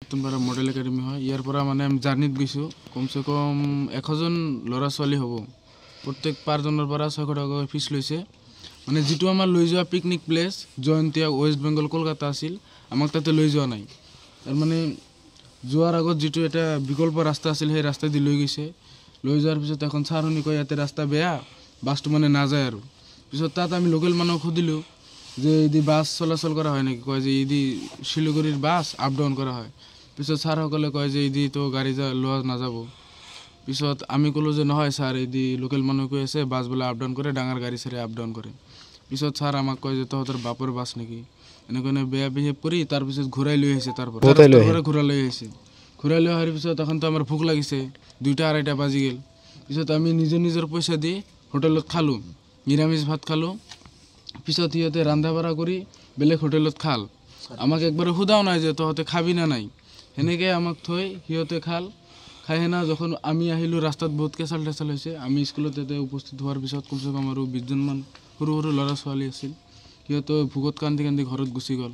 নতুনপাৰা model academy হয়। ইয়াৰ পৰা মানে আমি জাৰ্ণিত গৈছোঁ। কমচে কম 100জন ল'ৰা ছোৱালী হ'ব। প্ৰত্যেক পাৰজনৰ পৰা 600 টকাকৈ ফিজ লৈছে। মানে যিটো আমাৰ লৈ যোৱা picnic place Jaintia west Bengal Kolkata আছিল, আমাক তাতে লৈ যোৱা নাই। তাৰমানে যোৱাৰ আগত যিটো এটা বিকল্প ৰাস্তা আছিল, সেই ৰাস্তা দি লৈ গৈছে। লৈ যোৱাৰ পিছত এখন ছাৰনি কয় ইয়াতে ৰাস্তা বেয়া, বাছটো মানে নাযায় আৰু। পিছত তাত আমি লোকেল মানুহক সুধিলোঁ যে এইদি বাছ চলাচল কৰা হয় নেকি? কয় যে এইদি শিলিগুৰিৰ বাছ আপ ডাউন কৰা হয়। পিছত ছাৰসকলে কয় যে এইদিতো গাড়ী লোৱা নাযাব। পিছত আমি ক'লোঁ যে নহয় ছাৰ, এইদি লোকেল মানুহ কৈ আছে বাছ বোলে আপ ডাউন কৰে, ডাঙৰ গাড়ী চাড়ী আপ ডাউন কৰে। পিছত ছাৰ আমাক কয় যে তহঁতৰ বাপৰ বাছ নেকি? এনেকৈ বেয়া বিহেভ কৰি তাৰপিছত ঘূৰাই লৈ আহিছে। তাৰ পৰা ঘূৰাই লৈ আহিছে। ঘূৰাই লৈ অহাৰ পিছত এখনতো আমাৰ ভোক লাগিছে, 2টা 2:30 বাজি গ'ল। পিছত আমি নিজৰ পইচা দি হোটেলত খালোঁ, নিৰামিষ ভাত খালোঁ। পিছত সিহঁতে ৰন্ধা বঢ়া কৰি বেলেগ হোটেলত খাল। আমাক একবাৰো সোধাও নাই যে তহঁতে খাবি না নাই। সেনেকৈ আমাক থৈ সিহঁতে খাই সেনা যখন আমি আহিলোঁ, ৰাস্তাত বহুত কেঁচাল টেচাল হৈছে। আমি স্কুলত তাতে উপস্থিত হোৱাৰ পিছত কমচে কম আৰু 20জনমান সৰু ল'ৰা ছোৱালী আছিল। সিহঁতে ভোকত কান্দি ঘৰত গুচি গ'ল।